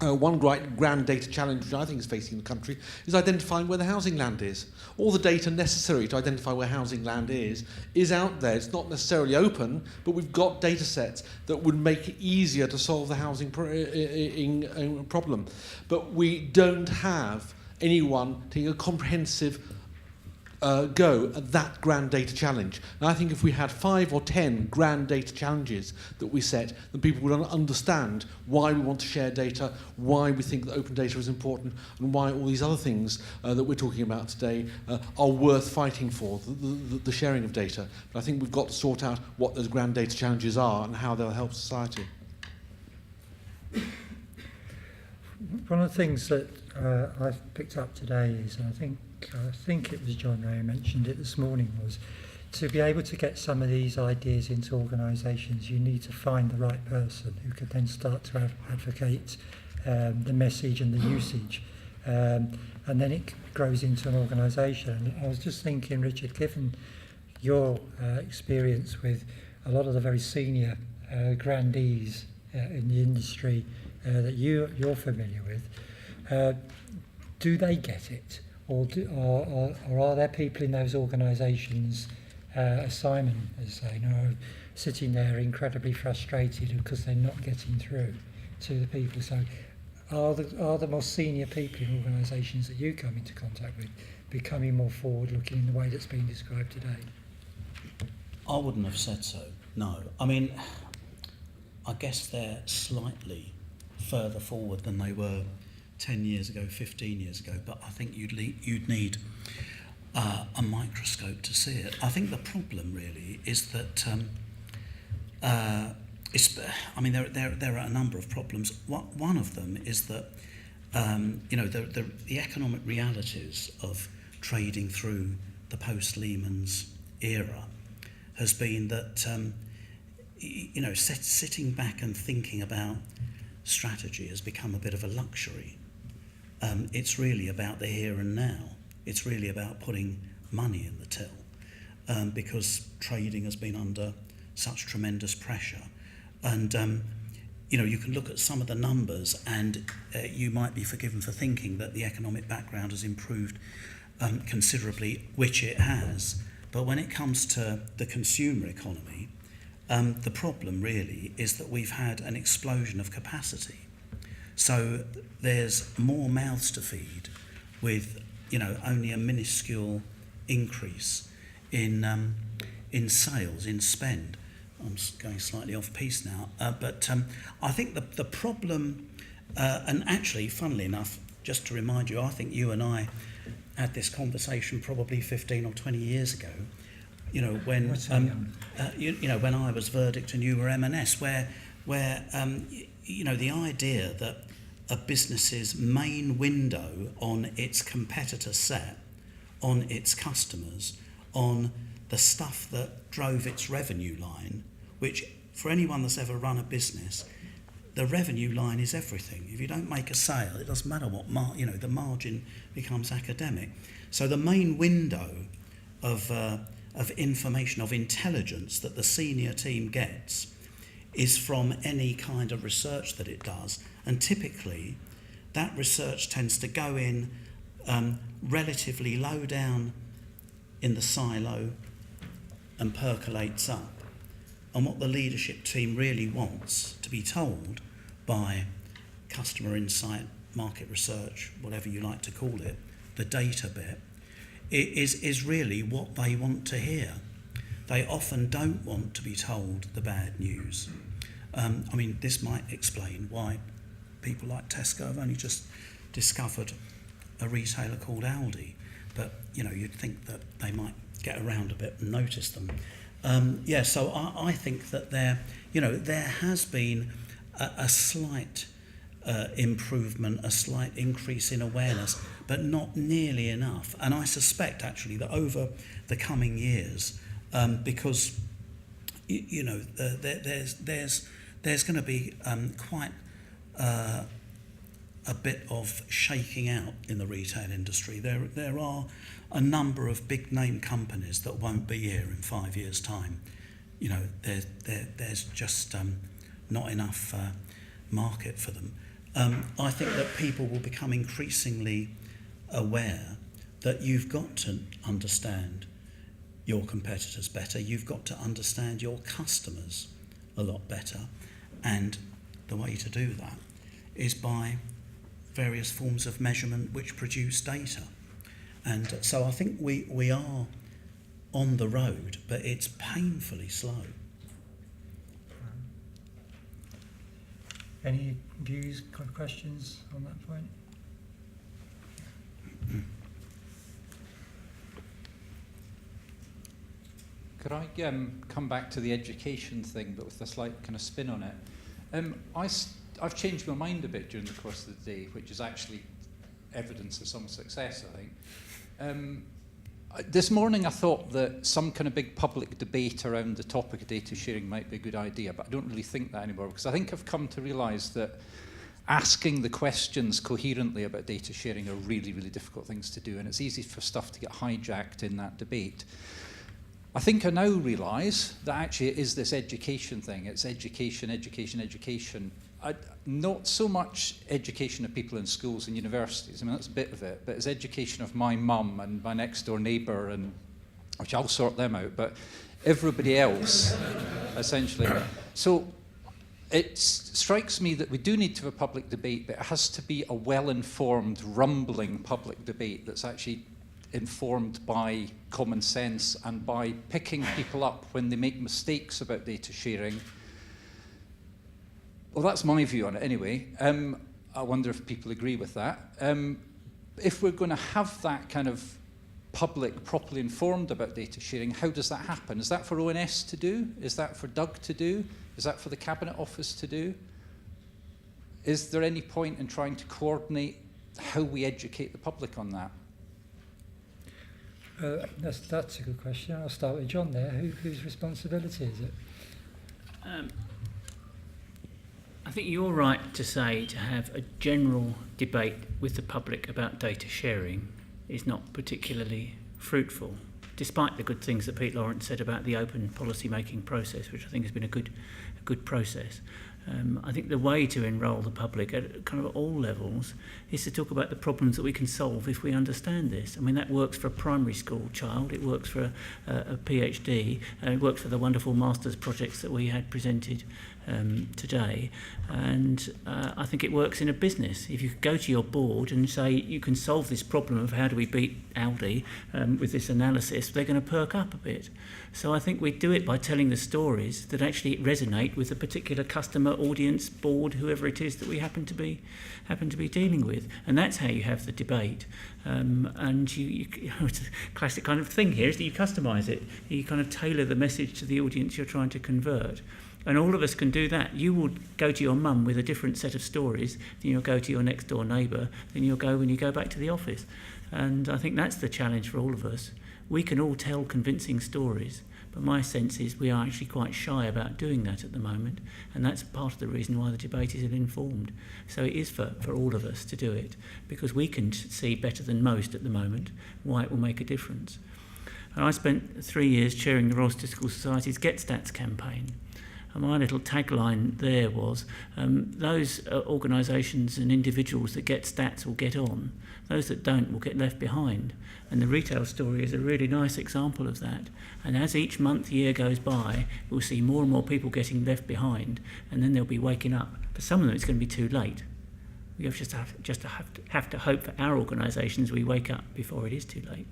One grand data challenge which I think is facing the country is identifying where the housing land is. All the data necessary to identify where housing land is out there. It's not necessarily open, but we've got data sets that would make it easier to solve the housing problem. But we don't have anyone taking a comprehensive go at that grand data challenge. And I think if we had 5 or 10 grand data challenges that we set, then people would understand why we want to share data, why we think that open data is important, and why all these other things that we're talking about today are worth fighting for, the sharing of data. But I think we've got to sort out what those grand data challenges are and how they'll help society. One of the things that I've picked up today is, and I think it was John Ray who mentioned it this morning, was to be able to get some of these ideas into organisations, you need to find the right person who could then start to advocate the message and the usage. And then it grows into an organisation. I was just thinking, Richard, given your experience with a lot of the very senior grandees in the industry that you're familiar with, do they get it? Or are there people in those organisations, as Simon is saying, who are sitting there incredibly frustrated because they're not getting through to the people? So are the more senior people in organisations that you come into contact with becoming more forward-looking in the way that's been described today? I wouldn't have said so, no. I mean, I guess they're slightly further forward than they were 10 years ago, 15 years ago, but I think you'd need a microscope to see it. I think the problem really is that there are a number of problems. One of them is that the economic realities of trading through the post-Lehman's era has been that sitting back and thinking about strategy has become a bit of a luxury. It's really about the here and now. It's really about putting money in the till, because trading has been under such tremendous pressure. And you can look at some of the numbers, and you might be forgiven for thinking that the economic background has improved considerably, which it has. But when it comes to the consumer economy, the problem really is that we've had an explosion of capacity. So there's more mouths to feed with, only a minuscule increase in sales, in spend. I'm going slightly off piece now, but I think the problem, and actually, funnily enough, just to remind you, I think you and I had this conversation probably 15 or 20 years ago. When when I was Verdict and you were M&S, where the idea that a business's main window on its competitor set, on its customers, on the stuff that drove its revenue line, which for anyone that's ever run a business, the revenue line is everything. If you don't make a sale, it doesn't matter what the margin becomes academic. So the main window of information, of intelligence that the senior team gets is from any kind of research that it does, and typically that research tends to go in relatively low down in the silo and percolates up. And what the leadership team really wants to be told by customer insight, market research, whatever you like to call it, the data bit, is really what they want to hear. They often don't want to be told the bad news. This might explain why people like Tesco have only just discovered a retailer called Aldi, but you'd think that they might get around a bit and notice them. So I think that there has been a slight improvement, a slight increase in awareness, but not nearly enough. And I suspect actually that over the coming years, because there's going to be quite a bit of shaking out in the retail industry. There are a number of big name companies that won't be here in 5 years' time. There's just not enough market for them. I think that people will become increasingly aware that you've got to understand your competitors better. You've got to understand your customers a lot better. And the way to do that is by various forms of measurement which produce data. And so I think we are on the road, but it's painfully slow. Any views, questions on that point? Could I come back to the education thing, but with a slight kind of spin on it? I've changed my mind a bit during the course of the day, which is actually evidence of some success, I think. This morning I thought that some kind of big public debate around the topic of data sharing might be a good idea, but I don't really think that anymore, because I think I've come to realise that asking the questions coherently about data sharing are really, really difficult things to do, and it's easy for stuff to get hijacked in that debate. I think I now realise that actually it is this education thing. It's education, education, education. Not so much education of people in schools and universities. That's a bit of it, but it's education of my mum and my next door neighbour, and which I'll sort them out, but everybody else, essentially. So it strikes me that we do need to have a public debate, but it has to be a well-informed, rumbling public debate that's actually informed by common sense and by picking people up when they make mistakes about data sharing. Well, that's my view on it anyway. I wonder if people agree with that. If we're going to have that kind of public properly informed about data sharing, how does that happen? Is that for ONS to do? Is that for Doug to do? Is that for the Cabinet Office to do? Is there any point in trying to coordinate how we educate the public on that? That's a good question. I'll start with John there. Whose responsibility is it? I think you're right to say to have a general debate with the public about data sharing is not particularly fruitful, despite the good things that Pete Lawrence said about the open policy making process, which I think has been a good process. I think the way to enrol the public at kind of all levels is to talk about the problems that we can solve if we understand this. I mean, that works for a primary school child, it works for a PhD, it works for the wonderful master's projects that we had presented today, and I think it works in a business. If you go to your board and say you can solve this problem of how do we beat Aldi with this analysis, they're going to perk up a bit. So I think we do it by telling the stories that actually resonate with the particular customer, audience, board, whoever it is that we happen to be dealing with, and that's how you have the debate. And you know, it's a classic kind of thing here is that you customise it, you kind of tailor the message to the audience you're trying to convert. And all of us can do that. You will go to your mum with a different set of stories than you'll go to your next door neighbour, than you'll go when you go back to the office. And I think that's the challenge for all of us. We can all tell convincing stories, but my sense is we are actually quite shy about doing that at the moment, and that's part of the reason why the debate is ill-informed. So it is for all of us to do it, because we can see better than most at the moment why it will make a difference. And I spent 3 years chairing the Royal Statistical Society's Get Stats campaign. And my little tagline there was, those organisations and individuals that get stats will get on, those that don't will get left behind. And the retail story is a really nice example of that. And as each year goes by, we'll see more and more people getting left behind, and then they'll be waking up. For some of them, it's going to be too late. We have to hope for our organisations we wake up before it is too late.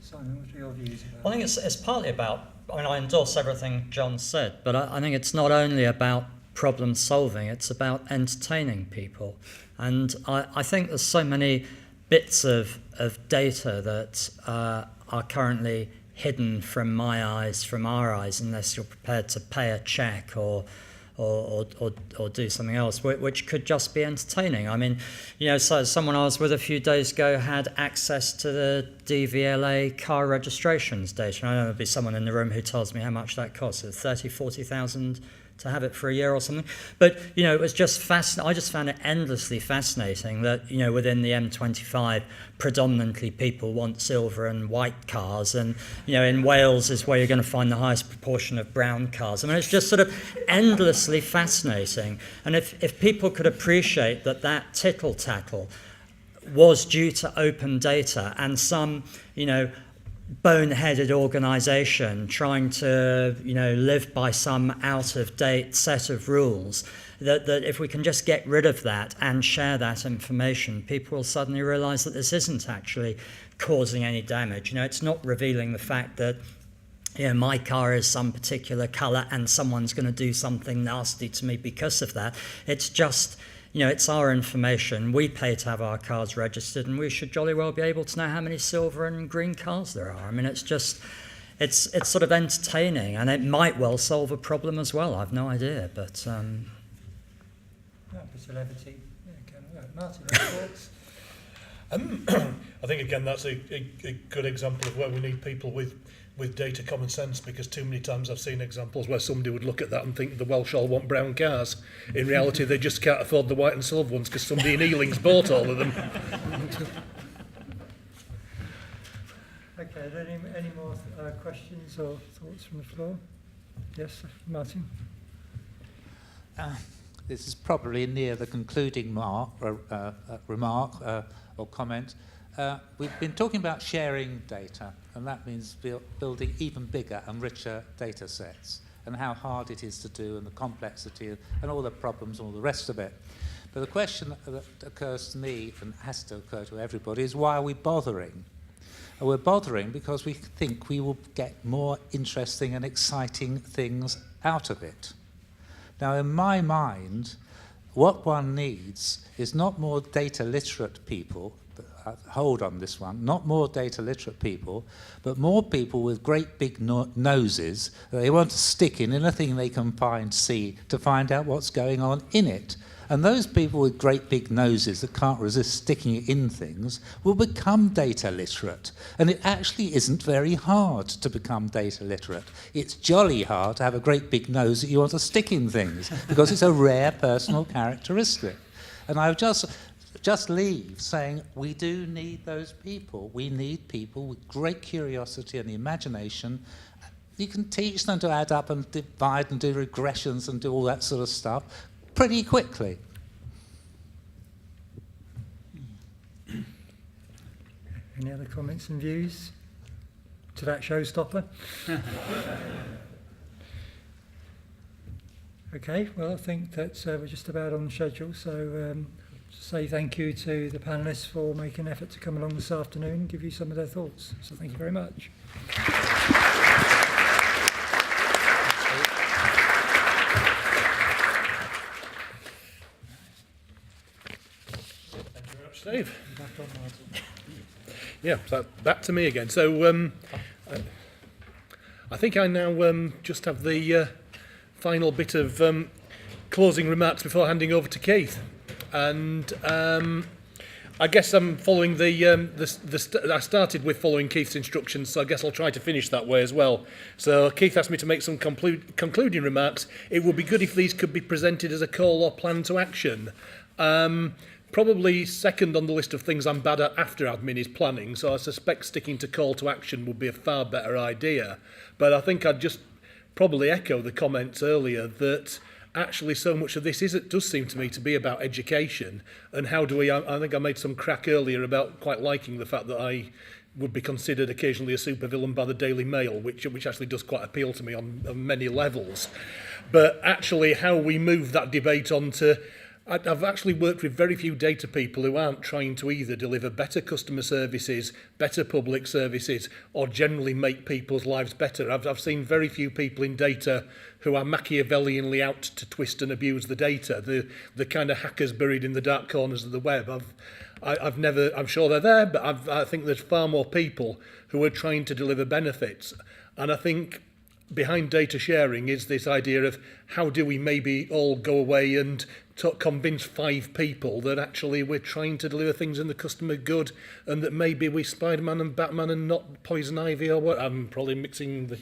Simon, what are your views about I think it's partly about, I mean, I endorse everything John said, but I think it's not only about problem solving, it's about entertaining people. And I think there's so many bits of data that are currently hidden from my eyes, from our eyes, unless you're prepared to pay a check or do something else, which could just be entertaining. I mean, you know, so someone I was with a few days ago had access to the DVLA car registrations data. I know there'll be someone in the room who tells me how much that costs. It's 30,000, 40,000 to have it for a year or something. But, you know, it was just fascinating. I just found it endlessly fascinating that, you know, within the M25, predominantly people want silver and white cars. And, you know, in Wales is where you're going to find the highest proportion of brown cars. I mean, it's just sort of endlessly fascinating. And if people could appreciate that tittle-tattle was due to open data and some, you know, boneheaded organisation trying to, you know, live by some out-of-date set of rules, that if we can just get rid of that and share that information, people will suddenly realise that this isn't actually causing any damage. You know, it's not revealing the fact that, you know, my car is some particular colour and someone's going to do something nasty to me because of that. It's just, you know, it's our information. We pay to have our cars registered, and we should jolly well be able to know how many silver and green cars there are. I mean, it's just, it's sort of entertaining, and it might well solve a problem as well. I've no idea, but... for celebrity, Martin, thoughts? I think, again, that's a good example of where we need people with data common sense, because too many times I've seen examples where somebody would look at that and think the Welsh all want brown cars. In reality, they just can't afford the white and silver ones because somebody in Ealing's bought all of them. Okay, are there any more questions or thoughts from the floor? Yes, Martin? This is probably near the concluding remark or comment. We've been talking about sharing data, and that means building even bigger and richer data sets, and how hard it is to do, and the complexity, and all the problems, and all the rest of it. But the question that occurs to me, and has to occur to everybody, is why are we bothering? And we're bothering because we think we will get more interesting and exciting things out of it. Now, in my mind, what one needs is not more data literate people, hold on this one, not more data literate people, but more people with great big noses that they want to stick in anything they can see to find out what's going on in it. And those people with great big noses that can't resist sticking it in things will become data literate. And it actually isn't very hard to become data literate. It's jolly hard to have a great big nose that you want to stick in things, because it's a rare personal characteristic. And I've just leave saying we do need those people. We need people with great curiosity and imagination. You can teach them to add up and divide and do regressions and do all that sort of stuff pretty quickly. Any other comments and views to that showstopper? Okay, well, I think that we're just about on schedule, so say thank you to the panellists for making an effort to come along this afternoon and give you some of their thoughts. So thank you very much. Steve. Yeah, so back to me again. So I think I now just have the final bit of closing remarks before handing over to Keith. And I guess I'm following I started with following Keith's instructions, so I guess I'll try to finish that way as well. So Keith asked me to make some concluding remarks. It would be good if these could be presented as a call or plan to action. Probably second on the list of things I'm bad at after admin is planning, so I suspect sticking to call to action would be a far better idea. But I think I'd just probably echo the comments earlier that actually so much of this does seem to me to be about education and how do we, I think I made some crack earlier about quite liking the fact that I would be considered occasionally a supervillain by the Daily Mail, which actually does quite appeal to me on many levels. But actually how we move that debate on to, I've actually worked with very few data people who aren't trying to either deliver better customer services, better public services, or generally make people's lives better. I've seen very few people in data who are Machiavellianly out to twist and abuse the data, the kind of hackers buried in the dark corners of the web. I'm sure they're there, but I think there's far more people who are trying to deliver benefits. And I think behind data sharing is this idea of how do we maybe all go away and convince 5 people that actually we're trying to deliver things in the customer good and that maybe we Spider-Man and Batman and not Poison Ivy or what. I'm probably mixing the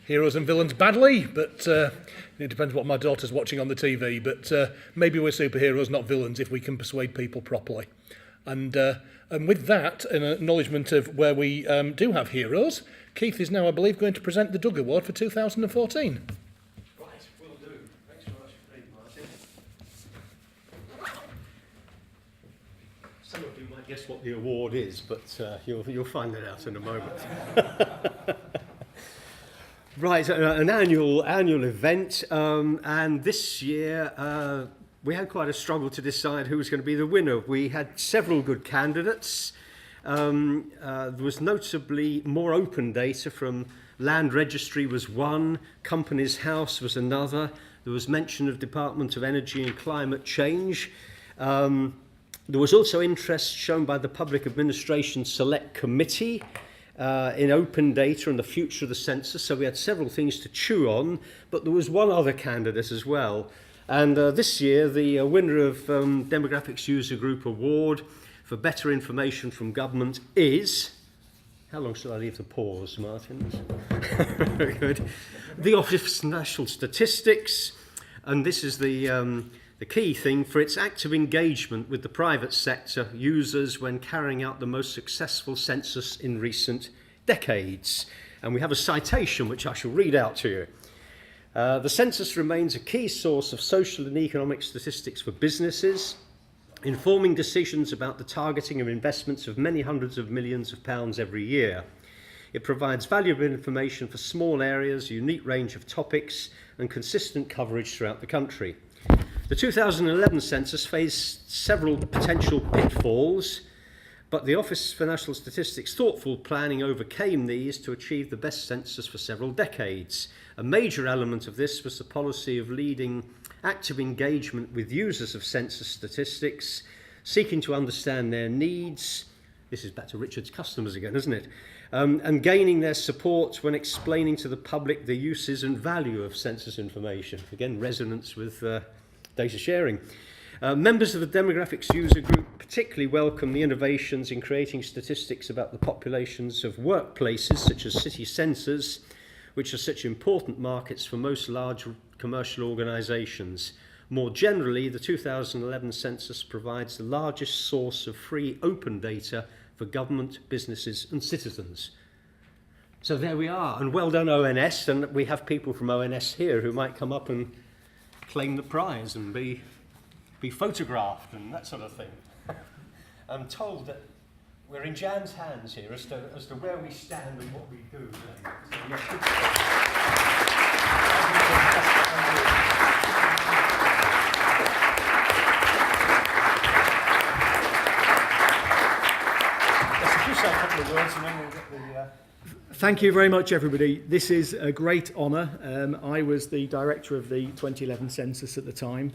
heroes and villains badly, but it depends what my daughter's watching on the TV. But maybe we're superheroes, not villains, if we can persuade people properly. And with that, an acknowledgement of where we do have heroes, Keith is now, I believe, going to present the Doug Award for 2014. Right, will do. Thanks very much indeed, Martin. Some of you might guess what the award is, but you'll find it out in a moment. Right, an annual event, and this year we had quite a struggle to decide who was going to be the winner. We had several good candidates. There was notably more open data from Land Registry was one, Companies House was another. There was mention of Department of Energy and Climate Change. There was also interest shown by the Public Administration Select Committee in open data and the future of the census. So we had several things to chew on, but there was one other candidate as well. And this year, the winner of Demographics User Group Award for better information from government is, how long shall I leave the pause, Martin? Very good. The Office for National Statistics, and this is the key thing, for its active engagement with the private sector users when carrying out the most successful census in recent decades. And we have a citation which I shall read out to you. The census remains a key source of social and economic statistics for businesses, informing decisions about the targeting of investments of many hundreds of millions of pounds every year. It provides valuable information for small areas, a unique range of topics, and consistent coverage throughout the country. The 2011 census faced several potential pitfalls, but the Office for National Statistics' thoughtful planning overcame these to achieve the best census for several decades. A major element of this was the policy of leading active engagement with users of census statistics, seeking to understand their needs. This is back to Richard's customers again, isn't it? And gaining their support when explaining to the public the uses and value of census information. Again, resonance with data sharing. Members of the demographics user group particularly welcome the innovations in creating statistics about the populations of workplaces such as city centres, which are such important markets for most large commercial organisations. More generally, the 2011 census provides the largest source of free open data for government, businesses and citizens. So there we are, and well done ONS, and we have people from ONS here who might come up and claim the prize and be photographed and that sort of thing. I'm told that we're in Jan's hands here as to where we stand and what we do. So, Let's say a couple of words and then we'll get the... Thank you very much, everybody. This is a great honour. I was the director of the 2011 census at the time,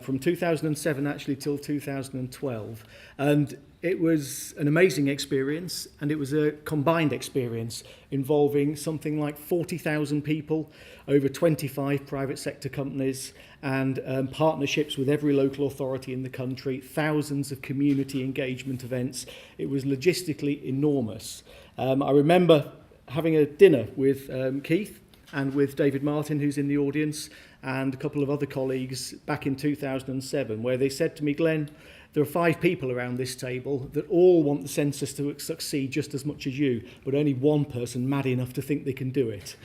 from 2007 actually till 2012. And it was an amazing experience, and it was a combined experience involving something like 40,000 people, over 25 private sector companies, and partnerships with every local authority in the country, thousands of community engagement events. It was logistically enormous. I remember having a dinner with Keith and with David Martin, who's in the audience, and a couple of other colleagues back in 2007, where they said to me, Glenn, there are 5 people around this table that all want the census to succeed just as much as you, but only one person mad enough to think they can do it.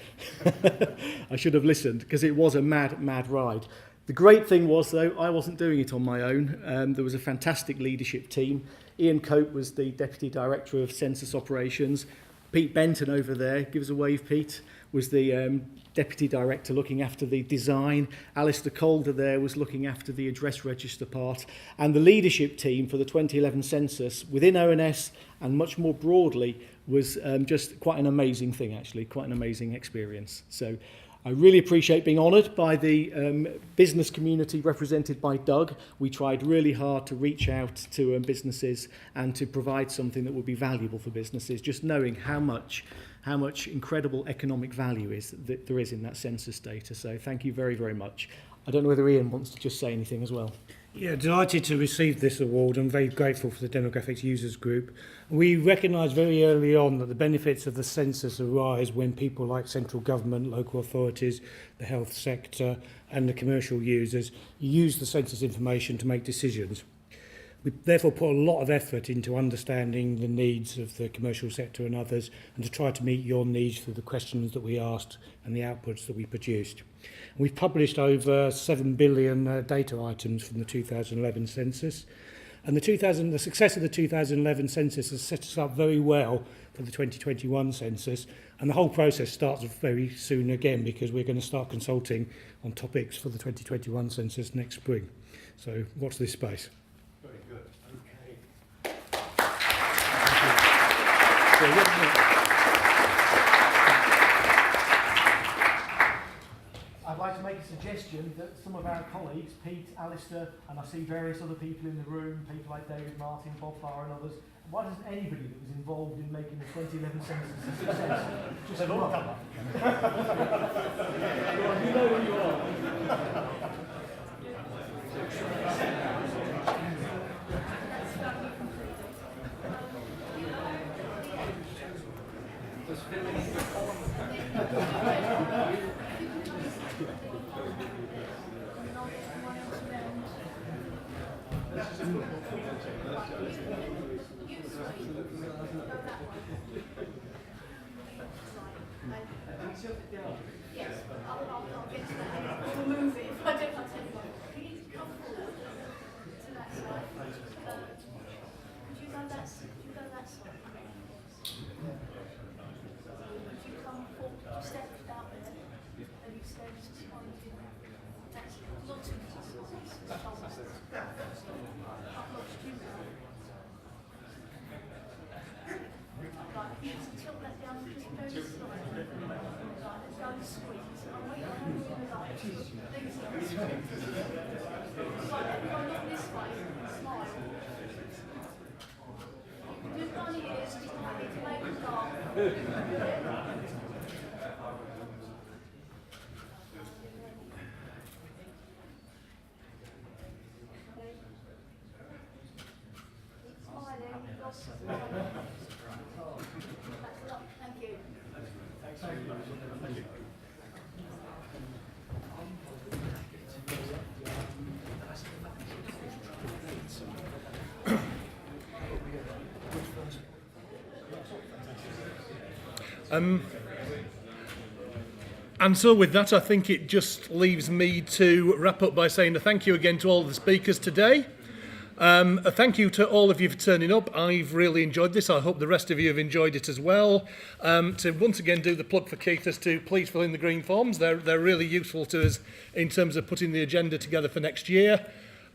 I should have listened, because it was a mad, mad ride. The great thing was, though, I wasn't doing it on my own. There was a fantastic leadership team. Ian Cope was the Deputy Director of Census Operations. Pete Benton over there, give us a wave, Pete, was the Deputy Director looking after the design. Alistair Calder there was looking after the address register part. And the leadership team for the 2011 census within ONS and much more broadly was just quite an amazing thing, actually, quite an amazing experience. So I really appreciate being honoured by the business community represented by Doug. We tried really hard to reach out to businesses and to provide something that would be valuable for businesses, just knowing how much incredible economic value that there is in that census data. So thank you very, very much. I don't know whether Ian wants to just say anything as well. Yeah, delighted to receive this award. I'm very grateful for the Demographics Users Group. We recognised very early on that the benefits of the census arise when people like central government, local authorities, the health sector and the commercial users use the census information to make decisions. We therefore put a lot of effort into understanding the needs of the commercial sector and others, and to try to meet your needs through the questions that we asked and the outputs that we produced. We've published over 7 billion data items from the 2011 census, and the success of the 2011 census has set us up very well for the 2021 census, and the whole process starts very soon again, because we're going to start consulting on topics for the 2021 census next spring. So watch this space. Very good. Okay. I'd like to make a suggestion that some of our colleagues, Pete, Alistair, and I see various other people in the room, people like David Martin, Bob Farr and others, why doesn't anybody that was involved in making the 2011 census a success just come up? You know who you are. Yes, I'll get to that. We'll move it if I don't have to. Can you come forward to that side? Would you go that side? Would you come forward, step out there, and you step behind you? That's lots of exercises. I've lost you now. Right, just tilt that down just very slightly. Right, let's go and squeeze. I'll wait on you in the light. Thank you. And so with that, I think it just leaves me to wrap up by saying a thank you again to all the speakers today. A thank you to all of you for turning up. I've really enjoyed this. I hope the rest of you have enjoyed it as well. To once again do the plug for Keith as to please fill in the green forms. They're really useful to us in terms of putting the agenda together for next year.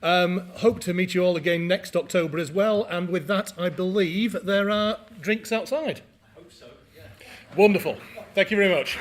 Hope to meet you all again next October as well. And with that, I believe there are drinks outside. I hope so, yeah. Wonderful. Thank you very much.